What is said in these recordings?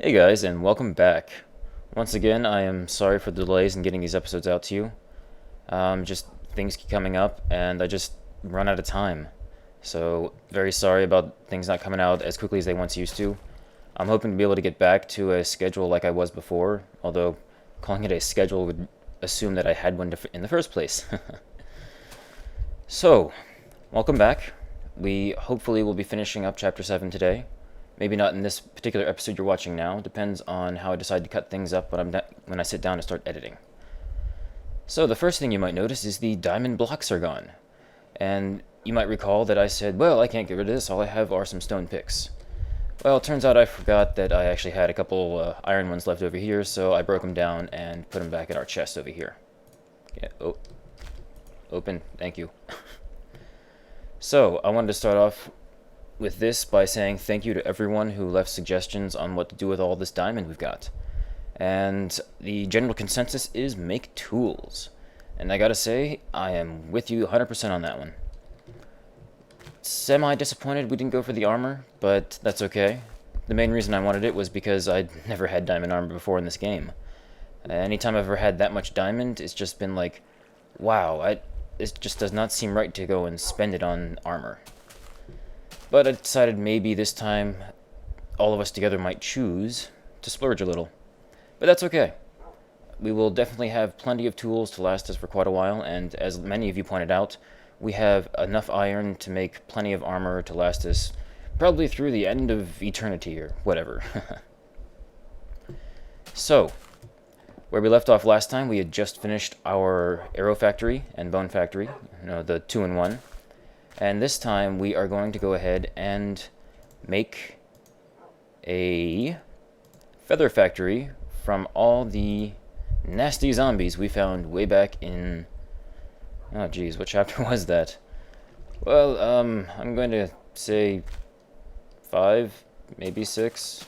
Hey guys, and welcome back. Once again, I am sorry for the delays in getting these episodes out to you. Just things keep coming up, and I just run out of time. So, very sorry about things not coming out as quickly as they once used to. I'm hoping to be able to get back to a schedule like I was before, although calling it a schedule would assume that I had one in the first place. So, welcome back. We hopefully will be finishing up Chapter 7 today. Maybe not in this particular episode you're watching now. Depends on how I decide to cut things up when I sit down to start editing. So the first thing you might notice is the diamond blocks are gone. And you might recall that I said, well, I can't get rid of this. All I have are some stone picks. Well, it turns out I forgot that I actually had a couple iron ones left over here, so I broke them down and put them back in our chest over here. Yeah, open. Thank you. So, I wanted to start off with this by saying thank you to everyone who left suggestions on what to do with all this diamond we've got. And the general consensus is make tools. And I gotta say, I am with you 100% on that one. Semi-disappointed we didn't go for the armor, but that's okay. The main reason I wanted it was because I'd never had diamond armor before in this game. Anytime I've ever had that much diamond, it's just been like, wow, it just does not seem right to go and spend it on armor. But I decided maybe this time all of us together might choose to splurge a little. But that's okay. We will definitely have plenty of tools to last us for quite a while, and as many of you pointed out, we have enough iron to make plenty of armor to last us probably through the end of eternity or whatever. So, where we left off last time, we had just finished our arrow factory and bone factory, the 2-in-1. And this time we are going to go ahead and make a feather factory from all the nasty zombies we found way back in... Oh geez, what chapter was that? Well, I'm going to say 5, maybe 6.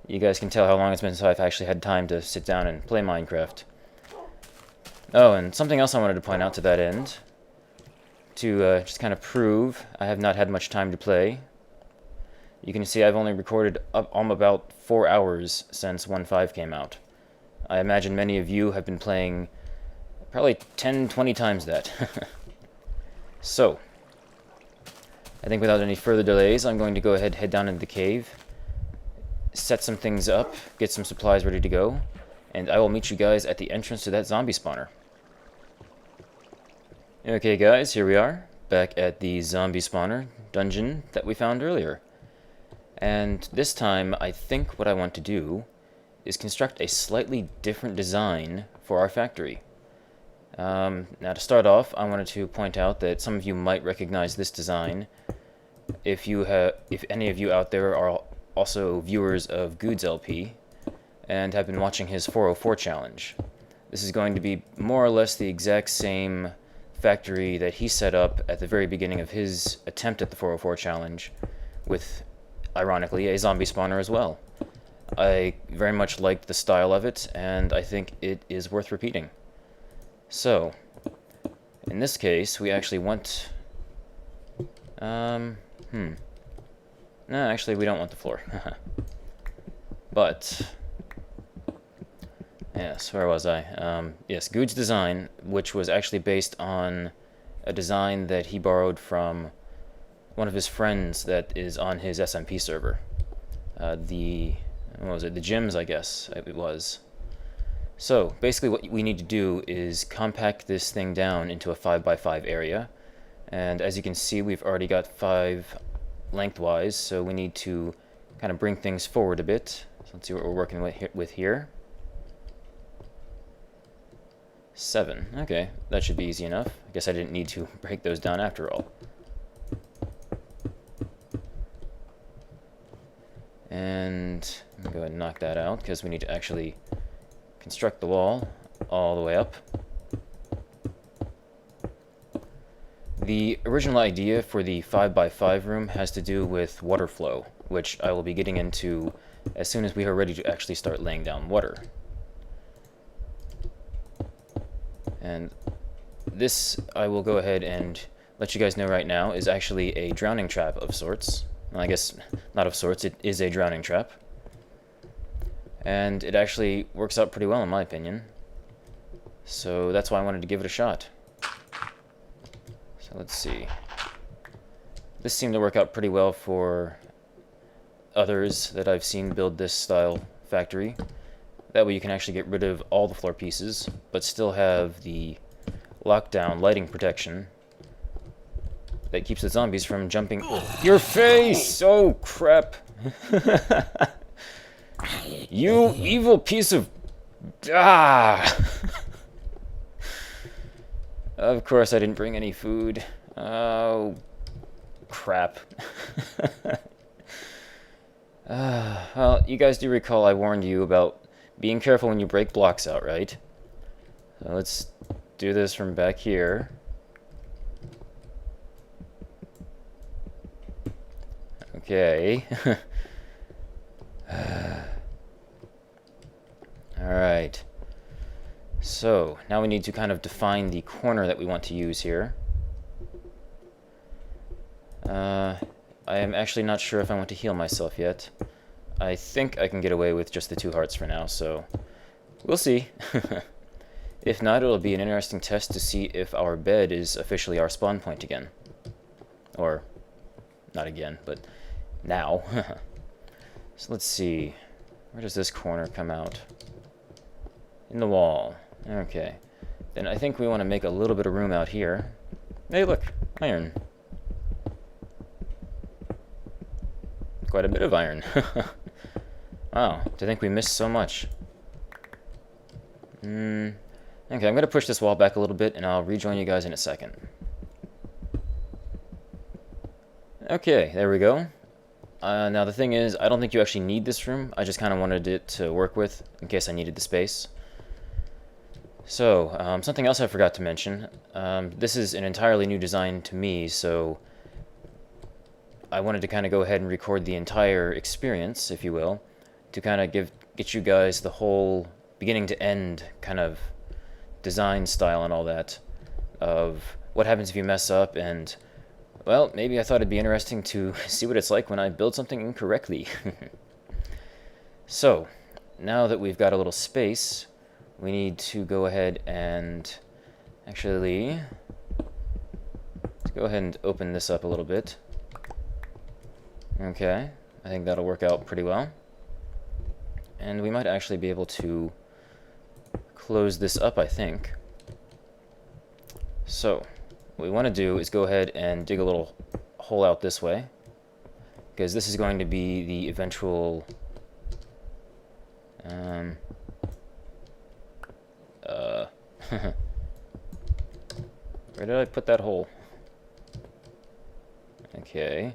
You guys can tell how long it's been since I've actually had time to sit down and play Minecraft. Oh, and something else I wanted to point out to that end, to just kind of prove I have not had much time to play. You can see I've only recorded about 4 hours since 1.5 came out. I imagine many of you have been playing probably 10-20 times that. So, I think without any further delays, I'm going to go ahead and head down into the cave, set some things up, get some supplies ready to go, and I will meet you guys at the entrance to that zombie spawner. Okay guys, here we are, back at the zombie spawner dungeon that we found earlier. And this time, I think what I want to do is construct a slightly different design for our factory. Now to start off, I wanted to point out that some of you might recognize this design if any of you out there are also viewers of Goods LP and have been watching his 404 challenge. This is going to be more or less the exact same factory that he set up at the very beginning of his attempt at the 404 challenge, with, ironically, a zombie spawner as well. I very much liked the style of it, and I think it is worth repeating. So, in this case, we actually want... No, actually, we don't want the floor. But... Yes, where was I? Yes, Good's design, which was actually based on a design that he borrowed from one of his friends that is on his SMP server. What was it? The gyms, I guess it was. So, basically what we need to do is compact this thing down into a 5x5 area. And as you can see, we've already got 5 lengthwise, so we need to kind of bring things forward a bit. So let's see what we're working with here. 7. Okay, that should be easy enough. I guess I didn't need to break those down after all. And I'm going to go ahead and knock that out, because we need to actually construct the wall all the way up. The original idea for the 5x5 room has to do with water flow, which I will be getting into as soon as we are ready to actually start laying down water. And this, I will go ahead and let you guys know right now, is actually a drowning trap of sorts. Well, I guess not of sorts, it is a drowning trap. And it actually works out pretty well in my opinion. So that's why I wanted to give it a shot. So let's see. This seemed to work out pretty well for others that I've seen build this style factory. That way you can actually get rid of all the floor pieces, but still have the lockdown lighting protection that keeps the zombies from jumping. Your face! Oh, crap. You evil piece of... Ah! Of course I didn't bring any food. Oh, crap. Well, you guys do recall I warned you about being careful when you break blocks out, right? So let's do this from back here. Okay. Alright. So, now we need to kind of define the corner that we want to use here. I am actually not sure if I want to heal myself yet. I think I can get away with just the 2 hearts for now, so we'll see. If not, it'll be an interesting test to see if our bed is officially our spawn point again. Or, not again, but now. So let's see. Where does this corner come out? In the wall. Okay. Then I think we want to make a little bit of room out here. Hey, look. Iron. Quite a bit of iron. Wow. To think we missed so much. Okay, I'm going to push this wall back a little bit, and I'll rejoin you guys in a second. Okay, there we go. Now the thing is, I don't think you actually need this room. I just kind of wanted it to work with, in case I needed the space. So, something else I forgot to mention. This is an entirely new design to me, so I wanted to kind of go ahead and record the entire experience, if you will, to kind of get you guys the whole beginning to end kind of design style and all that, of what happens if you mess up, and, well, maybe I thought it'd be interesting to see what it's like when I build something incorrectly. So, now that we've got a little space, we need to go ahead and actually let's go ahead and open this up a little bit. Okay, I think that'll work out pretty well. And we might actually be able to close this up, I think. So, what we want to do is go ahead and dig a little hole out this way, because this is going to be the eventual where did I put that hole? Okay.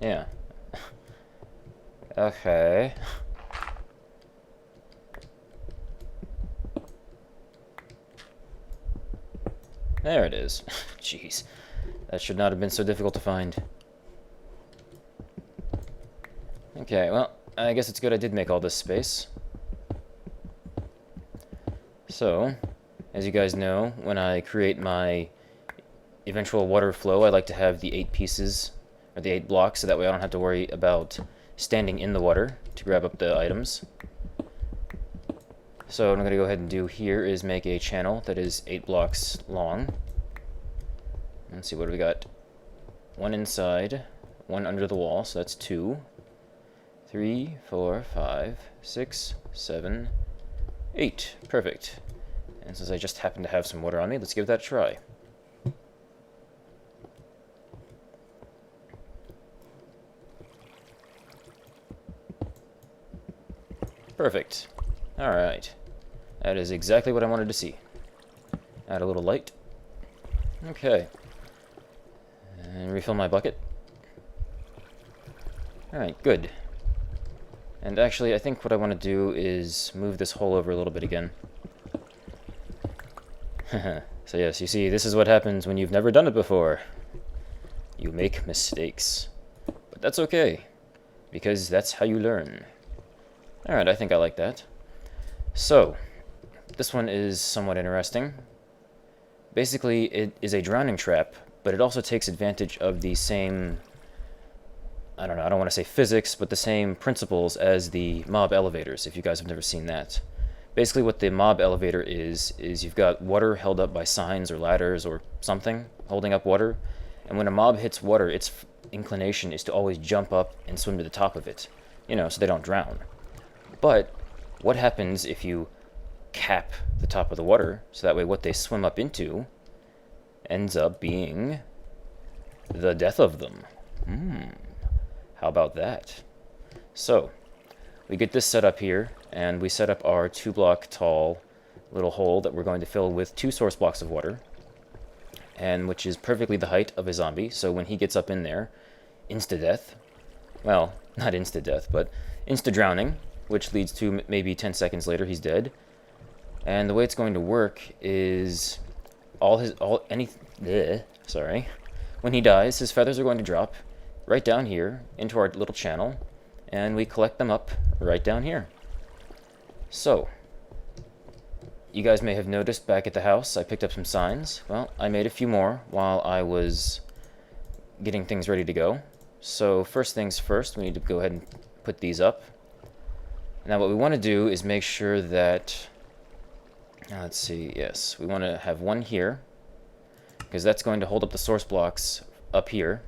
Yeah. Okay. There it is. Jeez. That should not have been so difficult to find. Okay, well, I guess it's good I did make all this space. So, as you guys know, when I create my eventual water flow, I like to have the 8 pieces, or the 8 blocks, so that way I don't have to worry about standing in the water to grab up the items. So what I'm going to go ahead and do here is make a channel that is 8 blocks long. Let's see, what do we got? 1 inside, 1 under the wall, so that's 2. 3, 4, 5, 6, 7, 8. Perfect. And since I just happen to have some water on me, let's give that a try. Perfect. Alright. That is exactly what I wanted to see. Add a little light. Okay. And refill my bucket. Alright, good. And actually, I think what I want to do is move this hole over a little bit again. So yes, you see, this is what happens when you've never done it before. You make mistakes. But that's okay, because that's how you learn. Alright, I think I like that. So, this one is somewhat interesting. Basically, it is a drowning trap, but it also takes advantage of the same I don't know, I don't want to say physics, but the same principles as the mob elevators, if you guys have never seen that. Basically what the mob elevator is you've got water held up by signs or ladders or something holding up water, and when a mob hits water, its inclination is to always jump up and swim to the top of it, you know, so they don't drown. But what happens if you cap the top of the water, so that way what they swim up into ends up being the death of them? How about that? So, we get this set up here, and we set up our 2-block tall little hole that we're going to fill with 2 source blocks of water, and which is perfectly the height of a zombie, so when he gets up in there, insta-death. Well, not insta-death, but insta-drowning, which leads to maybe 10 seconds later he's dead. And the way it's going to work is when he dies, his feathers are going to drop right down here into our little channel, and we collect them up right down here. So, you guys may have noticed back at the house I picked up some signs. Well, I made a few more while I was getting things ready to go. So first things first, we need to go ahead and put these up. Now what we want to do is make sure that, let's see, yes, we want to have one here, because that's going to hold up the source blocks up here.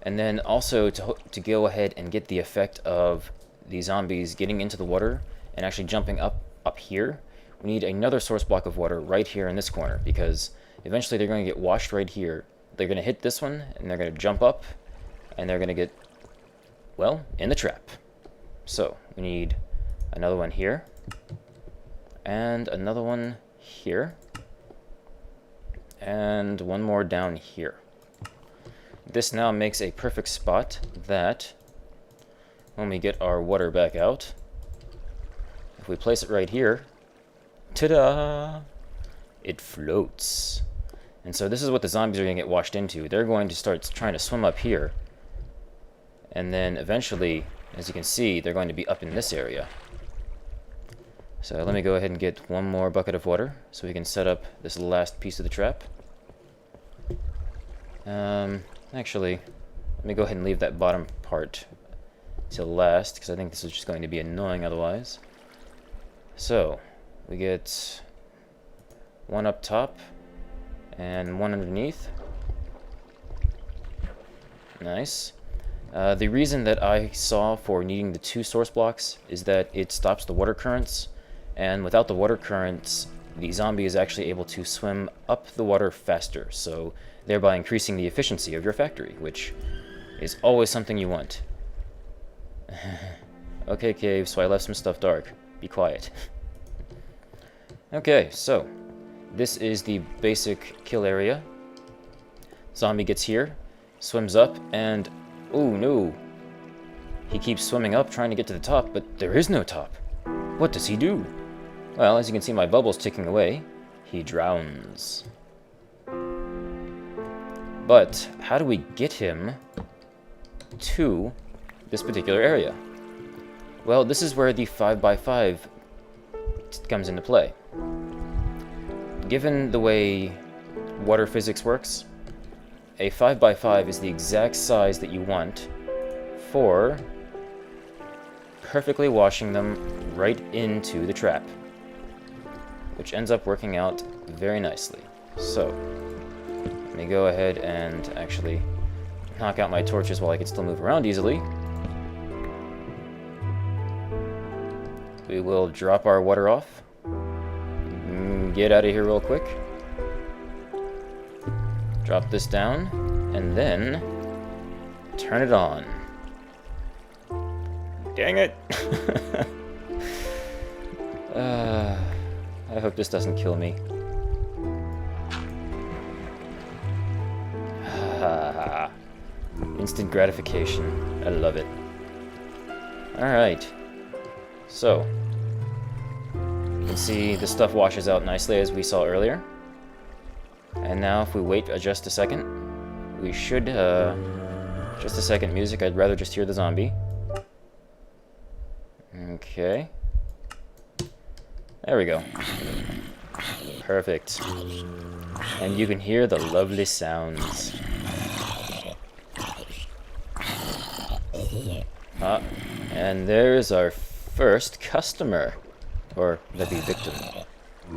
And then also to go ahead and get the effect of the zombies getting into the water and actually jumping up here, we need another source block of water right here in this corner, because eventually they're going to get washed right here. They're going to hit this one, and they're going to jump up, and they're going to get, well, in the trap. So, we need another one here, and another one here, and one more down here. This now makes a perfect spot that, when we get our water back out, if we place it right here, ta-da! It floats. And so this is what the zombies are going to get washed into. They're going to start trying to swim up here, and then eventually, as you can see, they're going to be up in this area. So let me go ahead and get one more bucket of water so we can set up this last piece of the trap. Actually, let me go ahead and leave that bottom part till last, because I think this is just going to be annoying otherwise. So, we get one up top and one underneath. Nice. The reason that I saw for needing the 2 source blocks is that it stops the water currents, and without the water currents, the zombie is actually able to swim up the water faster, so thereby increasing the efficiency of your factory, which is always something you want. Okay, Cave, so I left some stuff dark. Be quiet. Okay, so this is the basic kill area. Zombie gets here, swims up, and oh no, he keeps swimming up trying to get to the top, but there is no top. What does he do? Well, as you can see, my bubble's ticking away. He drowns. But how do we get him to this particular area? Well, this is where the 5x5 comes into play. Given the way water physics works, a 5x5 is the exact size that you want for perfectly washing them right into the trap, which ends up working out very nicely. So, let me go ahead and actually knock out my torches while I can still move around easily. We will drop our water off. Get out of here real quick. Drop this down, and then turn it on. Dang it! I hope this doesn't kill me. Instant gratification. I love it. Alright. So, you can see the stuff washes out nicely as we saw earlier. And now if we wait just a second, we should, just a second music, I'd rather just hear the zombie. Okay. There we go. Perfect. And you can hear the lovely sounds. Ah, and there's our first customer. Or, that'd be victim.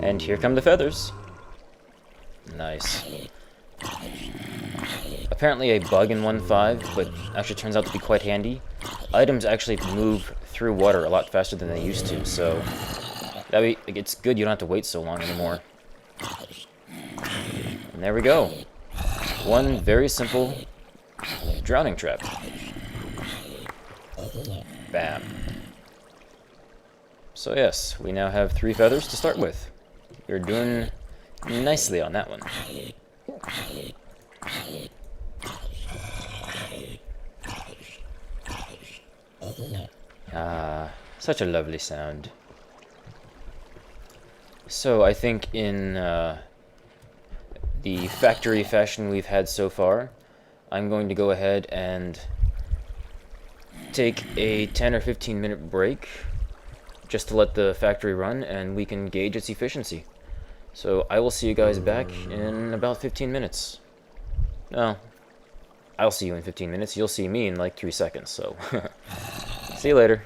And here come the feathers. Nice. Apparently a bug in 1.5, but actually turns out to be quite handy. Items actually move through water a lot faster than they used to, so it's good you don't have to wait so long anymore. And there we go. One very simple drowning trap. Bam. So yes, we now have 3 feathers to start with. You're doing nicely on that one. Ah, such a lovely sound. So I think in the factory fashion we've had so far, I'm going to go ahead and take a 10 or 15 minute break just to let the factory run and we can gauge its efficiency. So I will see you guys back in about 15 minutes. No, I'll see you in 15 minutes. You'll see me in like 3 seconds, so see you later.